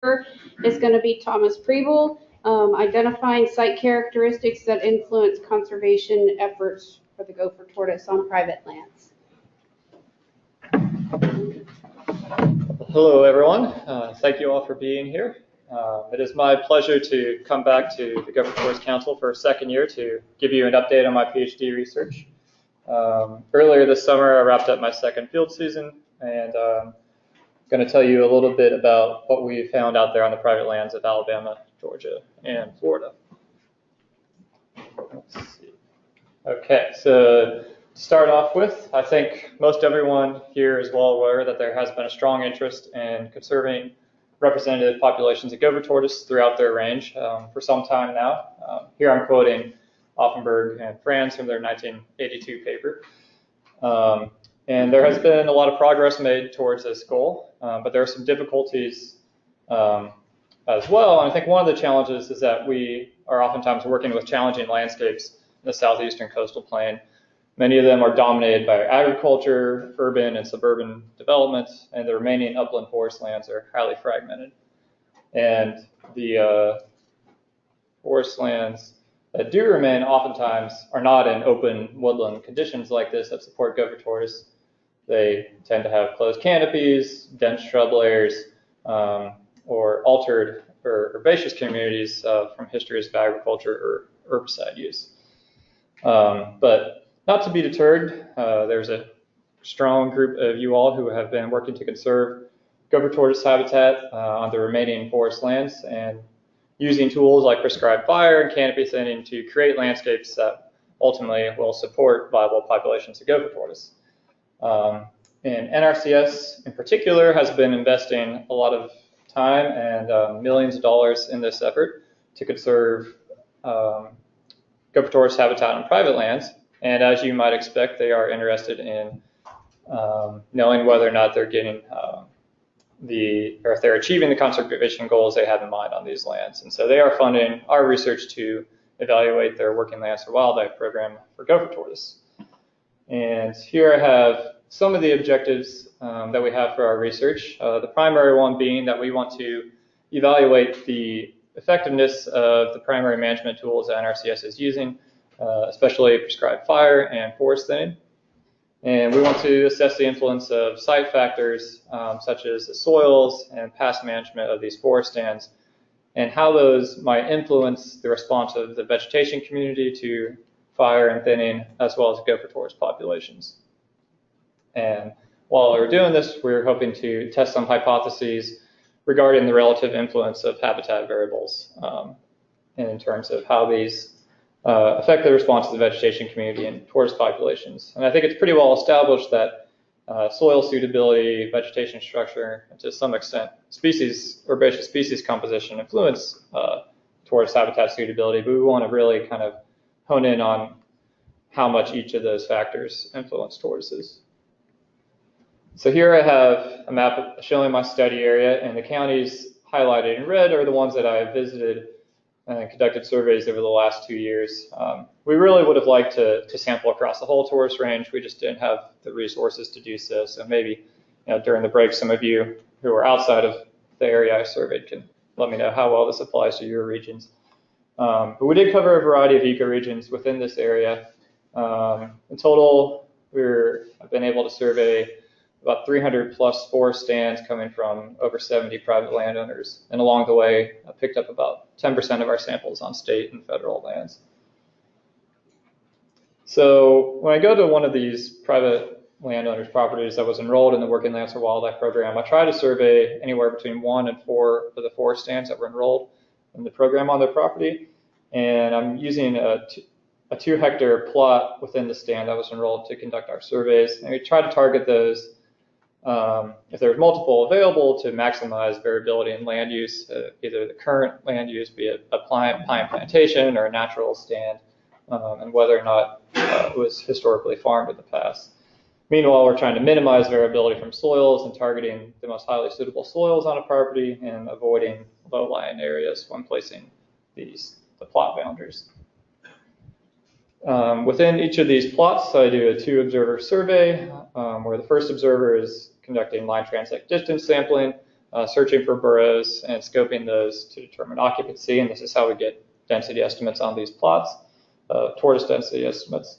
is going to be Thomas Preble, identifying site characteristics that influence conservation efforts for the gopher tortoise on private lands. Hello, everyone. Thank you all for being here. It is my pleasure to come back to the Gopher Tortoise Council for a second year to give you an update on my PhD research. Earlier this summer, I wrapped up my second field season, and I'm going to tell you a little bit about what we found out there on the private lands of Alabama, Georgia, and Florida. Let's see. Okay, so to start off with, I think most everyone here is well aware that there has been a strong interest in conserving representative populations of gopher tortoise throughout their range for some time now. Here I'm quoting Offenberg and Franz from their 1982 paper. And there has been a lot of progress made towards this goal, but there are some difficulties as well. And I think one of the challenges is that we are oftentimes working with challenging landscapes in the southeastern coastal plain. Many of them are dominated by agriculture, urban and suburban development, and the remaining upland forest lands are highly fragmented. And the forest lands that do remain oftentimes are not in open woodland conditions like this that support gopher tortoise. They tend to have closed canopies, dense shrub layers, or altered or herbaceous communities from histories of agriculture or herbicide use. But not to be deterred, there's a strong group of you all who have been working to conserve gopher tortoise habitat on the remaining forest lands and using tools like prescribed fire and canopy thinning to create landscapes that ultimately will support viable populations of gopher tortoise. And NRCS in particular has been investing a lot of time and millions of dollars in this effort to conserve gopher tortoise habitat on private lands. And as you might expect, they are interested in knowing whether or not they're getting or if they're achieving the conservation goals they have in mind on these lands. And so they are funding our research to evaluate their working lands for wildlife program for gopher tortoise. And here I have some of the objectives that we have for our research. The primary one being that we want to evaluate the effectiveness of the primary management tools that NRCS is using, especially prescribed fire and forest thinning. And we want to assess the influence of site factors such as the soils and past management of these forest stands and how those might influence the response of the vegetation community to fire and thinning as well as gopher tortoise populations. And while we're doing this, we're hoping to test some hypotheses regarding the relative influence of habitat variables in terms of how these affect the response of the vegetation community and tortoise populations. And I think it's pretty well established that soil suitability, vegetation structure, and to some extent species, herbaceous species composition influence tortoise habitat suitability, but we want to really kind of hone in on how much each of those factors influence tortoises. So here I have a map showing my study area, and the counties highlighted in red are the ones that I have visited and conducted surveys over the last 2 years. We really would have liked to sample across the whole tortoise range. We just didn't have the resources to do so. So maybe during the break, some of you who are outside of the area I surveyed can let me know how well this applies to your regions. But we did cover a variety of ecoregions within this area. In total, I've been able to survey about 300 plus forest stands coming from over 70 private landowners. And along the way, I picked up about 10% of our samples on state and federal lands. So when I go to one of these private landowners' properties that was enrolled in the Working Lands for Wildlife program, I try to survey anywhere between 1 and 4 of the forest stands that were enrolled in the program on their property. And I'm using a 2-hectare plot within the stand that was enrolled to conduct our surveys. And we try to target those if there's multiple available to maximize variability in land use, either the current land use, be it a pine plantation or a natural stand, and whether or not it was historically farmed in the past. Meanwhile, we're trying to minimize variability from soils and targeting the most highly suitable soils on a property and avoiding low-lying areas when placing the plot boundaries. Within each of these plots, I do a 2-observer survey where the first observer is conducting line transect distance sampling searching for burrows and scoping those to determine occupancy, and this is how we get density estimates on these plots, tortoise density estimates.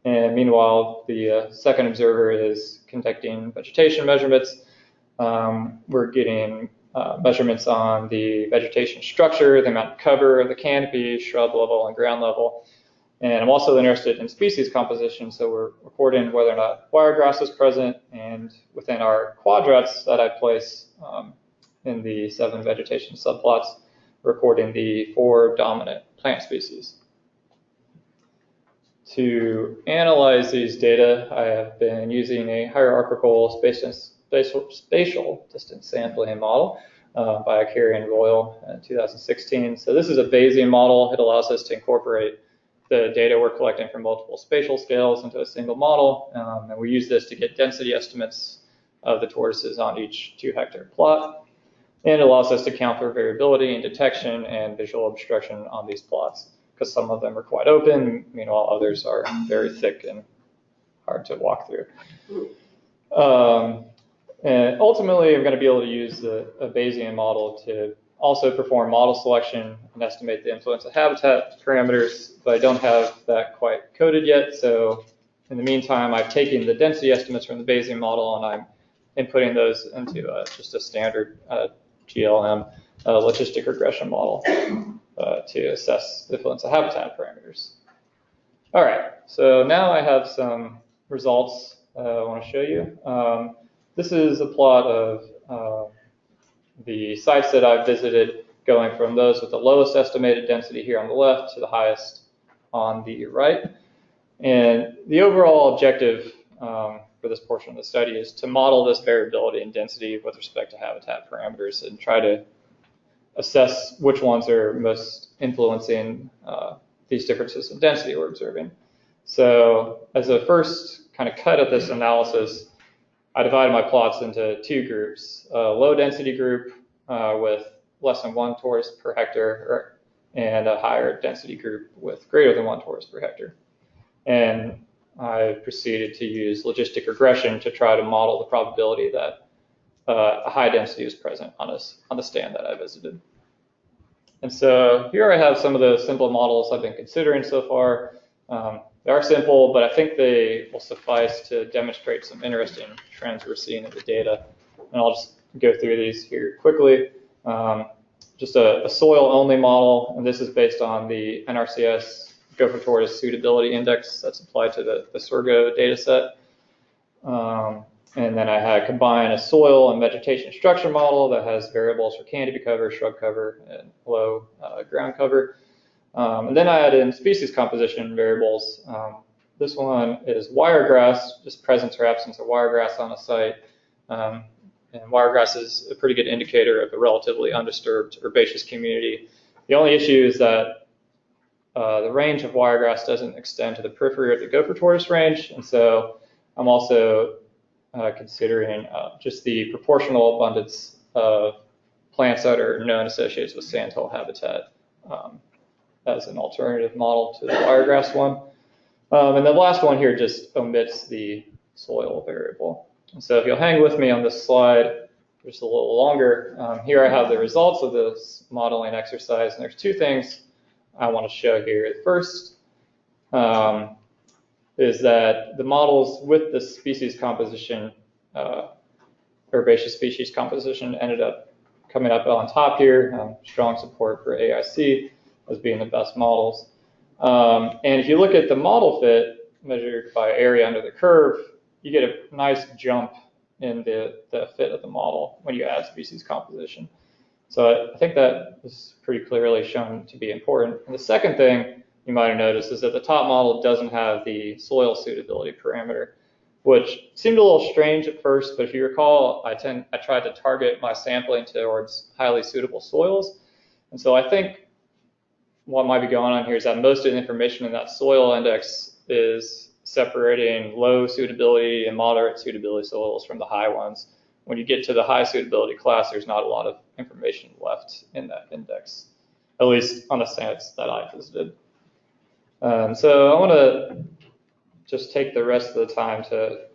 And meanwhile, the second observer is conducting vegetation measurements. We're getting measurements on the vegetation structure, the amount of cover, the canopy, shrub level, and ground level. And I'm also interested in species composition, so we're recording whether or not wiregrass is present, and within our quadrats that I place in the 7 vegetation subplots, recording the 4 dominant plant species. To analyze these data, I have been using a hierarchical spatial distance sampling model by Carey and Royal in 2016. So this is a Bayesian model. It allows us to incorporate the data we're collecting from multiple spatial scales into a single model, and we use this to get density estimates of the tortoises on each 2-hectare plot. And it allows us to count for variability in detection and visual obstruction on these plots, because some of them are quite open, meanwhile others are very thick and hard to walk through. And ultimately, I'm going to be able to use a Bayesian model to also perform model selection and estimate the influence of habitat parameters, but I don't have that quite coded yet. So in the meantime, I've taken the density estimates from the Bayesian model and I'm inputting those into just a standard GLM logistic regression model to assess the influence of habitat parameters. All right, so now I have some results I want to show you. This is a plot of the sites that I've visited, going from those with the lowest estimated density here on the left to the highest on the right. And the overall objective for this portion of the study is to model this variability in density with respect to habitat parameters and try to assess which ones are most influencing these differences in density we're observing. So as a first kind of cut at this analysis, I divided my plots into 2 groups, a low density group with less than 1 tortoise per hectare, and a higher density group with greater than 1 tortoise per hectare. And I proceeded to use logistic regression to try to model the probability that a high density is present on the stand that I visited. And so here I have some of the simple models I've been considering so far. They are simple, but I think they will suffice to demonstrate some interesting trends we're seeing in the data. And I'll just go through these here quickly. Just a soil-only model, and this is based on the NRCS Gopher Tortoise Suitability Index that's applied to the Sorgo data set. And then I had combined a soil and vegetation structure model that has variables for canopy cover, shrub cover, and low ground cover. And then I added in species composition variables. This one is wiregrass, just presence or absence of wiregrass on a site. And wiregrass is a pretty good indicator of a relatively undisturbed herbaceous community. The only issue is that the range of wiregrass doesn't extend to the periphery of the Gopher tortoise range. And so I'm also considering just the proportional abundance of plants that are known associated with sandhill habitat as an alternative model to the wiregrass one. And the last one here just omits the soil variable. And so if you'll hang with me on this slide just a little longer, here I have the results of this modeling exercise, and there's 2 things I want to show here. The first is that the models with the species composition, herbaceous species composition, ended up coming up on top here. Strong support for AIC as being the best models. And if you look at the model fit measured by area under the curve, you get a nice jump in the fit of the model when you add species composition. So I think that is pretty clearly shown to be important. And the second thing you might have noticed is that the top model doesn't have the soil suitability parameter, which seemed a little strange at first, but if you recall, I tried to target my sampling towards highly suitable soils. And so I think what might be going on here is that most of the information in that soil index is separating low suitability and moderate suitability soils from the high ones. When you get to the high suitability class, there's not a lot of information left in that index, at least on the sites that I visited. So I want to just take the rest of the time to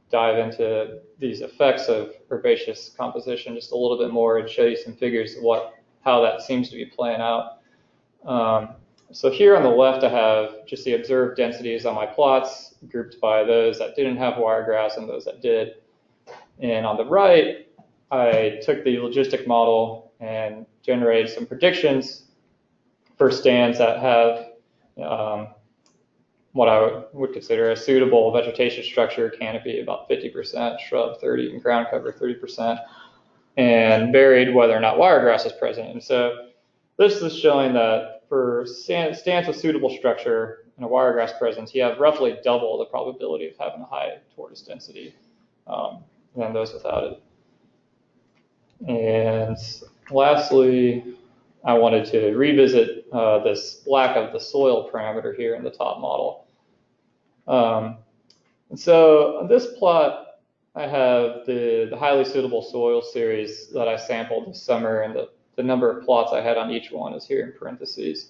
dive into these effects of herbaceous composition just a little bit more and show you some figures of how that seems to be playing out. So here on the left, I have just the observed densities on my plots grouped by those that didn't have wiregrass and those that did. And on the right, I took the logistic model and generated some predictions for stands that have what I would consider a suitable vegetation structure, canopy about 50%, shrub 30%, and ground cover 30%, and varied whether or not wiregrass is present. And so this is showing that for stands with suitable structure and a wiregrass presence, you have roughly double the probability of having a high tortoise density than those without it. And lastly, I wanted to revisit this lack of the soil parameter here in the top model. And so on this plot, I have the highly suitable soil series that I sampled this summer, and the number of plots I had on each one is here in parentheses.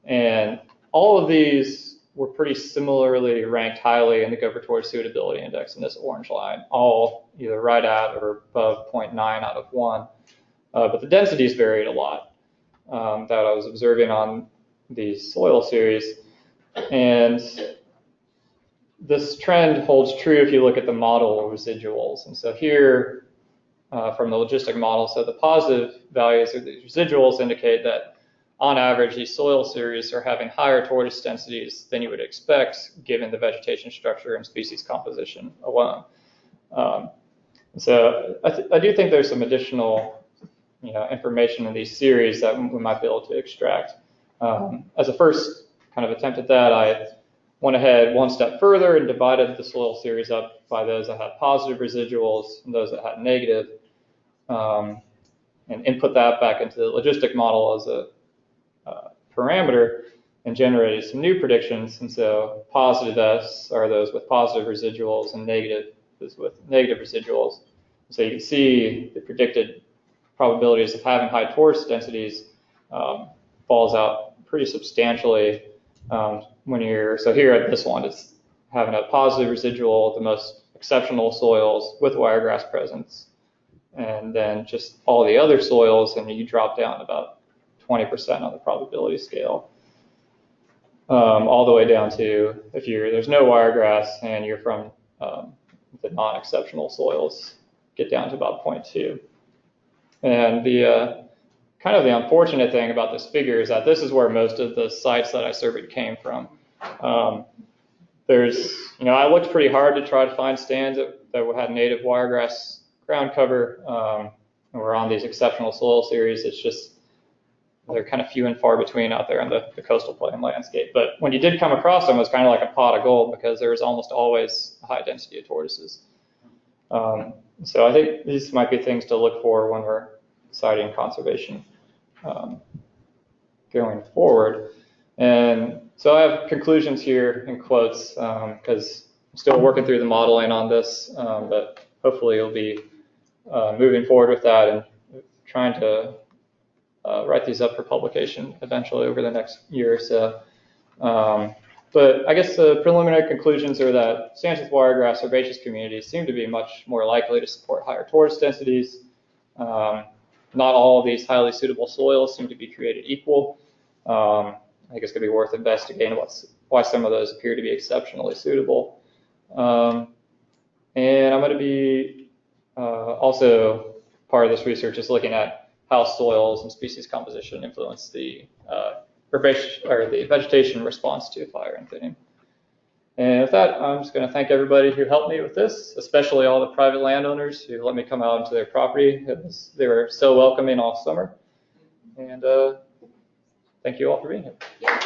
And all of these were pretty similarly ranked highly in the Gopher Tortoise Suitability Index in this orange line, all either right at or above 0.9 out of 1. But the densities varied a lot that I was observing on these soil series. And this trend holds true if you look at the model residuals. And so here, from the logistic model, so the positive values of these residuals indicate that on average, these soil series are having higher tortoise densities than you would expect given the structure and species composition alone. So I do think there's some additional information in these series that we might be able to extract. As a first kind of attempt at that, I went ahead one step further and divided the soil series up by those that had positive residuals and those that had negative, and input that back into the logistic model as a parameter and generated some new predictions. And so positive S are those with positive residuals and negative is with negative residuals. So you can see the predicted probabilities of having high tortoise densities falls out pretty substantially when you're, so here at this one, it's having a positive residual, the most exceptional soils with wiregrass presence, and then just all the other soils, and you drop down about 20% on the probability scale, all the way down to if there's no wiregrass and you're from the non-exceptional soils, get down to about 0.2. And the kind of the unfortunate thing about this figure is that this is where most of the sites that I surveyed came from. I looked pretty hard to try to find stands that had native wiregrass ground cover, and we're on these exceptional soil series. It's just they're kind of few and far between out there in the coastal plain landscape. But when you did come across them, it was kind of like a pot of gold because there was almost always a high density of tortoises. So I think these might be things to look for when we're deciding conservation going forward. And so I have conclusions here in quotes because I'm still working through the modeling on this, but hopefully you'll be moving forward with that and trying to write these up for publication eventually over the next year or so. But I guess the preliminary conclusions are that stands with wiregrass herbaceous communities seem to be much more likely to support higher tortoise densities. Not all of these highly suitable soils seem to be created equal. I think it's going to be worth investigating why some of those appear to be exceptionally suitable. And I'm going to be also part of this research is looking at how soils and species composition influence the vegetation response to fire and thinning. And with that, I'm just going to thank everybody who helped me with this, especially all the private landowners who let me come out into their property. They were so welcoming all summer. And thank you all for being here. Yeah,